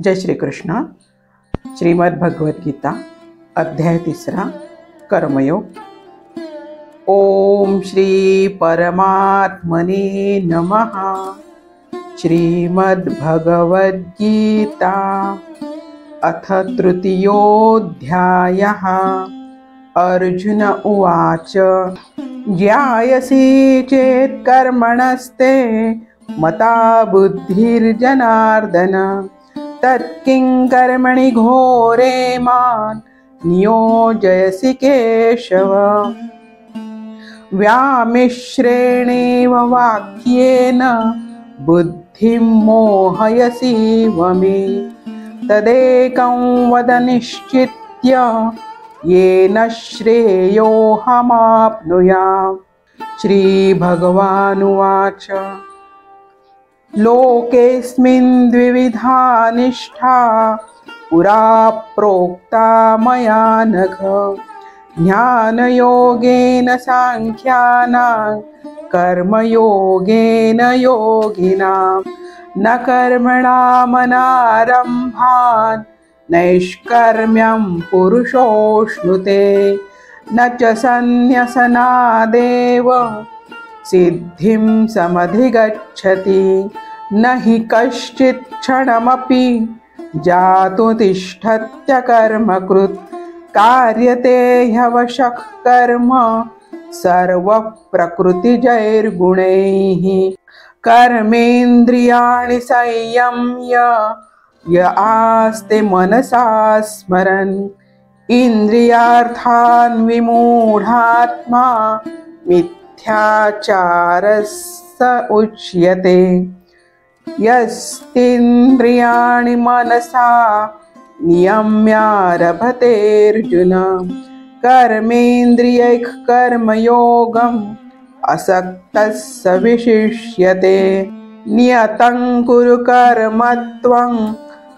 जय श्री कृष्ण. श्रीमद् भगवद गीता अध्याय 3 कर्मयोग. ओम श्री परमात्मने नमः. श्रीमद् भगवद गीता अथ तृतीयोऽध्यायः. अर्जुन उवाच ज्ञायसि चेत् कर्मणस्ते मता बुद्धिर्जनार्दन तत्किं कर्मणि घोरे मां नियोजयसि केशव. व्यामिश्रेणेव वाक्येन बुद्धिं मोहयसीव मे तदेकं वद निश्चित्य येन श्रेयोऽहमाप्नुयाम्. श्रीभगवानुवाच लोकेऽस्मिन् द्विविधा निष्ठा पुरा प्रोक्ता मया नघ. ज्ञानयोगेन सांख्यानां कर्मयोगेन योगिनां. न कर्मणामनारम्भान् नैष्कर्म्यं पुरुषोऽश्नुते. न च सन्न्यसनादेव सिद्धिं समधिगच्छति. न हि कश्चित् क्षणमपि जातु तिष्ठत्यकर्मकृत्. कार्यते ह्यवशः कर्म सर्वः प्रकृतिजैर्गुणैः. कर्मेन्द्रियाणि संयम्य य आस्ते मनसा स्मरन्. इन्द्रियार्थान् विमूढात्मा मिथ्याचारस्य उच्यते. यस्तीन्द्रियाणि मनसा नियम्यारभतेऽर्जुन. कर्मेन्द्रियैः कर्मयोगम् असक्तः स विशिष्यते. नियतं कुरु कर्म त्वं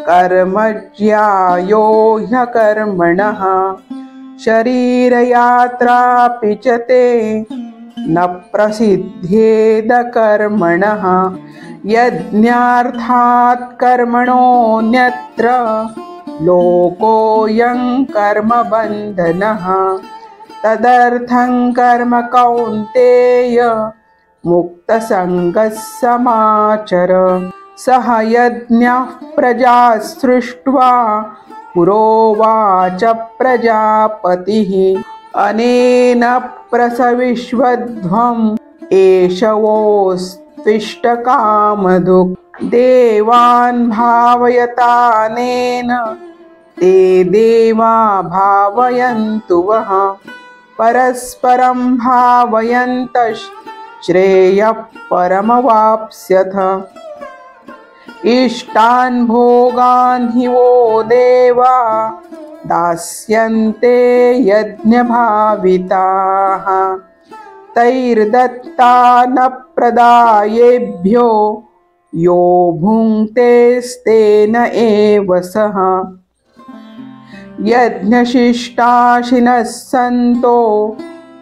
कर्म ज्यायो ह्यकर्मणः. शरीरयात्रापि च ते न प्रसिद्ध्येद कर्मणः. यज्ञार्थात् कर्मणोऽन्यत्र लोकोऽयं कर्मबन्धनः. तदर्थं कर्म कौन्तेय मुक्तसङ्गः समाचर. सह यज्ञः प्रजा सृष्ट्वा पुरोवाच प्रजापतिः. अनेन प्रसविष्वध्वम् एषवोऽस्त्विष्टकामधुक्. देवान् भावयतानेन ते देवा भावयन्तु वः. परस्परं भावयन्तः श्रेयः परमवाप्स्यथ. इष्टान् भोगान् हि वो देवा दास्यन्ते यज्ञभाविताः. तैर्दत्तानप्रदायेभ्यो यो भुङ्क्तेस्तेन एव सः. यज्ञशिष्टाशिनः सन्तो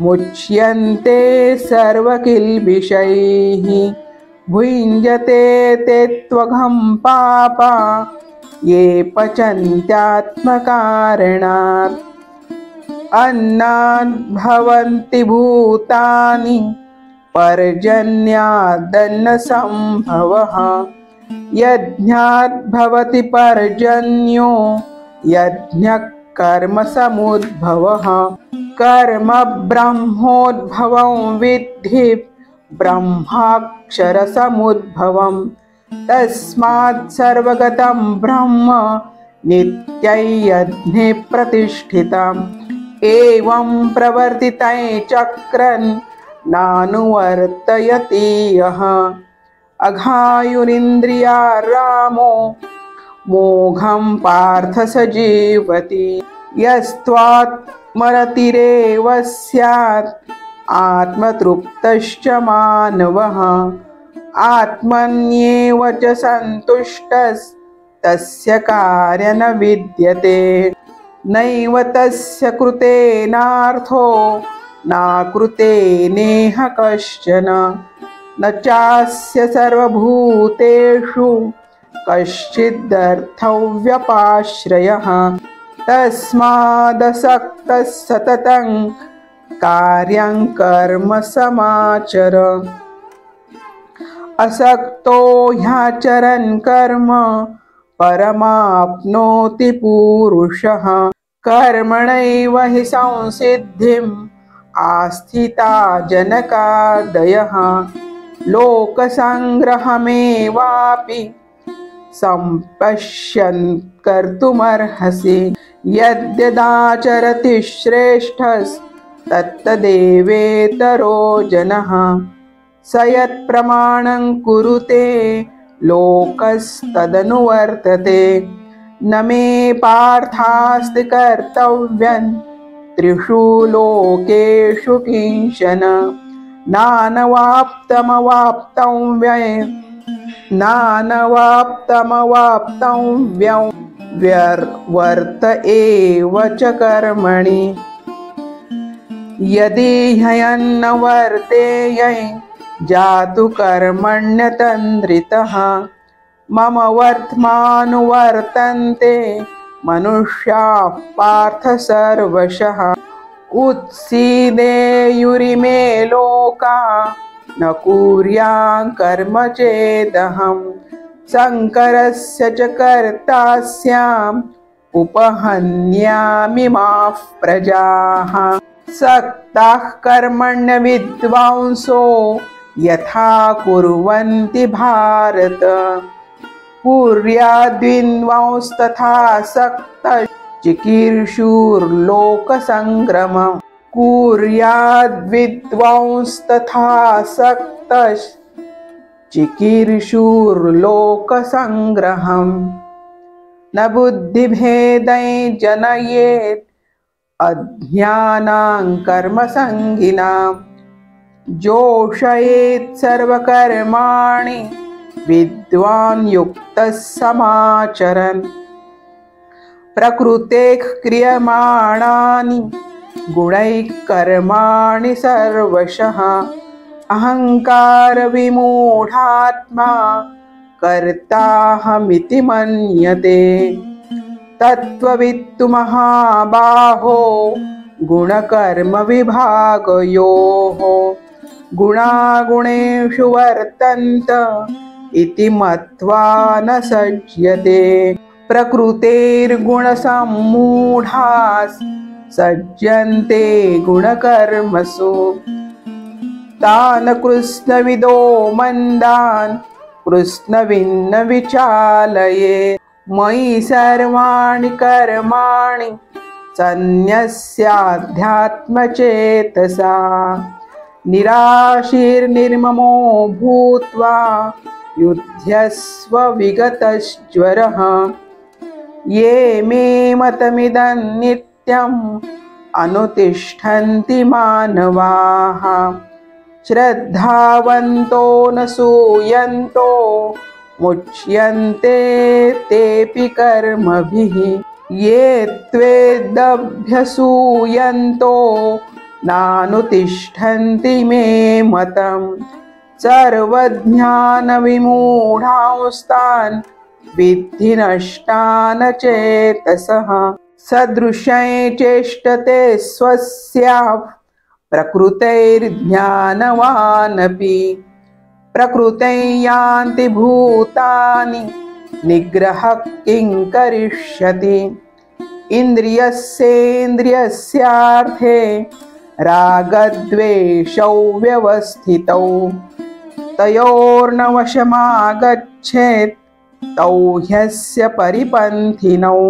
मुच्यन्ते सर्वकिल्बिषैः. भुञ्जते ते त्वघं पापा ये पचन्त्यात्मकारणात्. अन्नाद् भवन्ति भूतानि पर्जन्यादन्नसम्भवः. यज्ञाद् भवति पर्जन्यो यज्ञः कर्मसमुद्भवः. कर्म ब्रह्मोद्भवं विद्धि ब्रह्माक्षरसमुद्भवम्. तस्मात् सर्वगतं ब्रह्म नित्यं यज्ञे प्रतिष्ठितम्. एवं प्रवर्तितं चक्रन् नानुवर्तयति यः. अघायुरिन्द्रिया रामो मोघं पार्थ स जीवति. यस्त्वात्मरतिरेव स्यात् आत्मतृप्तश्च मानवः. आत्मन्येव च सन्तुष्टस्तस्य कार्य न विद्यते. नैव तस्य कृतेनार्थो नाकृते नेह कश्चन. न चास्य सर्वभूतेषु कश्चिदर्थव्यपाश्रयः तस्मादसक्तः सततं कार्यं कर्म समाचर असक्तो ह्याचरन् कर्म परमाप्नोति पुरुषः कर्मणैव हि संसिद्धिम् आस्थिता जनकादयः लोकसंग्रहमेवापि सम्पश्यन् कर्तुमर्हसि यद्यदाचरति श्रेष्ठस्तत्तदेवेतरो जनः स यत्प्रमाणं कुरुते लोकस्तदनुवर्तते न मे पार्थास्ति कर्तव्यं त्रिषु लोकेषु किंचन नानवाप्तमवाप्तव्यं वर्त एव च कर्मणि यदि ह्यन्न वर्तेय जातु कर्मण्यतन्द्रितः मम वर्त्मानुवर्तन्ते मनुष्याः पार्थ सर्वशः उत्सीदेयुरिमे लोका न कुर्यां कर्म चेदहं शङ्करस्य च कर्ता स्याम् उपहन्यामि माः प्रजाः सक्ताः कर्मण्य विद्वांसो यथा कुर्वन्ति भारत कुर्याद्विद्वांस्तथा सक्तः चिकीर्षुर्लोकसङ्ग्रमम् कुर्याद्विद्वांस्तथा सक्तः चिकीर्षुर्लोकसङ्ग्रहम् न बुद्धिभेदै जनयेत् अज्ञानां कर्मसङ्गिनां जोषयेत् सर्वकर्माणि विद्वान् युक्तः समाचरन् प्रकृतेः क्रियमाणानि गुणैः कर्माणि सर्वशः अहङ्कारविमूढात्मा कर्ताहमिति मन्यते तत्त्ववित्तु महाबाहो गुणकर्मविभागयोः गुणागुणेषु वर्तन्त इति मत्वा न सज्जते प्रकृतेर्गुणसम्मूढाः सज्जन्ते गुणकर्मसु तान् कृत्स्नविदो मन्दान् कृत्स्नविन्न विचालये मयि सर्वाणि कर्माणि सन्न्यस्याध्यात्मचेतसा निराशीर्निर्ममो भूत्वा युध्यस्व विगतज्वरः ये मे मतमिदं नित्यम् अनुतिष्ठन्ति मानवाः श्रद्धावन्तो न सूयन्तो मुच्यन्ते तेऽपि कर्मभिः ये त्वेदभ्यसूयन्तो नानुतिष्ठन्ति मे मतम् सर्वज्ञानविमूढांस्तान् विद्धि नष्टान् चेतसः सदृशं चेष्टते स्वस्याः प्रकृतैर्ज्ञानवानपि प्रकृतौ यान्ति भूतानि निग्रहः किं करिष्यति इन्द्रियस्येन्द्रियस्यार्थे रागद्वेषौ व्यवस्थितौ तयोर्न वशमागच्छेत् तौ ह्यस्य परिपन्थिनौ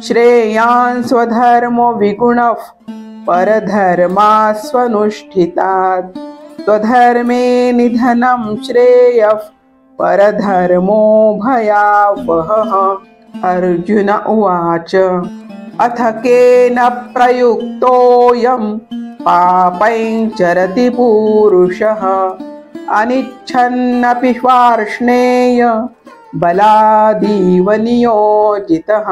श्रेयान् स्वधर्मो विगुणः परधर्मास्वनुष्ठितात् स्वधर्मे निधनं श्रेयः परधर्मो भयावहः अर्जुन उवाच अथ केन प्रयुक्तोऽयं पापं चरति पुरुषः अनिच्छन्नपि वार्ष्णेय बलादीव नियोजितः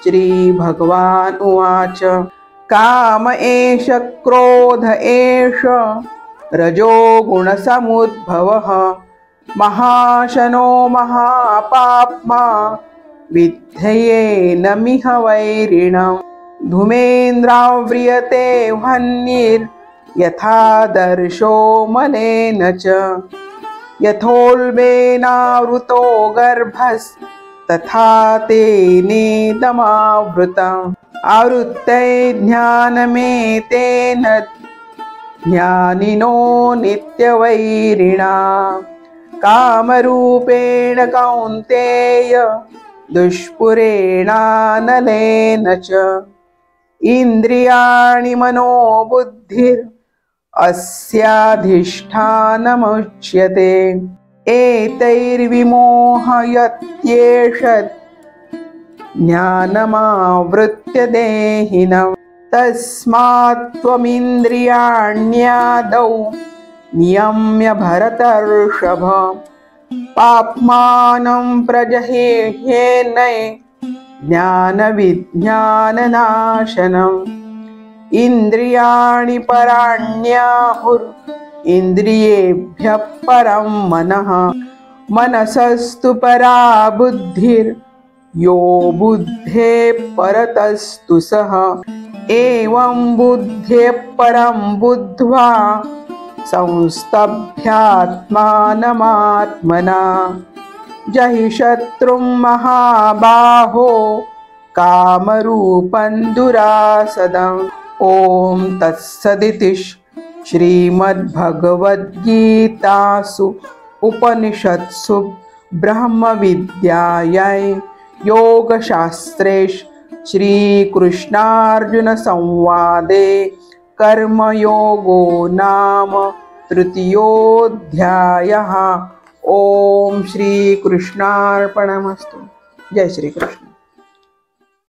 श्रीभगवान् उवाच काम एष क्रोध एष रजोगुणसमुद्भवः महाशनो महापाप्मा विद्धयेन मिह वैरिणम् धूमेन्द्राव्रियते वह्निर्यथादर्शो मलेन च यथोल्बेनावृतो गर्भस्तथा तेनेदमावृतम् आवृत्ते ज्ञानमेतेन ज्ञानिनो नित्यवैरिणा कामरूपेण कौन्तेय दुष्पुरेणानलेन च इन्द्रियाणि मनोबुद्धिर् अस्याधिष्ठानमुच्यते एतैर्विमोहयत्येषत् ज्ञानमावृत्य देहिनम् तस्मात् त्वमिन्द्रियाण्यादौ नियम्य भरतर्षभ पाप्मानं प्रजह्येनै ज्ञानविज्ञाननाशनम् इन्द्रियाणि पराण्याहुर् इन्द्रियेभ्यः परं मनः मनसस्तु परा बुद्धिर् यो बुद्धेः परतस्तु सः एवं बुद्धेः परं बुद्ध्वा संस्तभ्यात्मानमात्मना जहि शत्रुं महाबाहो कामरूपं दुरासदम् ॐ तत्सदिति श्रीमद्भगवद्गीतासु उपनिषत्सु ब्रह्मविद्यायां योगशास्त्रे श्रीकृष्णार्जुनसंवादे कर्मयोगो नाम तृतीयोऽध्यायः। ॐ श्रीकृष्णार्पणमस्तु। जय श्रीकृष्ण।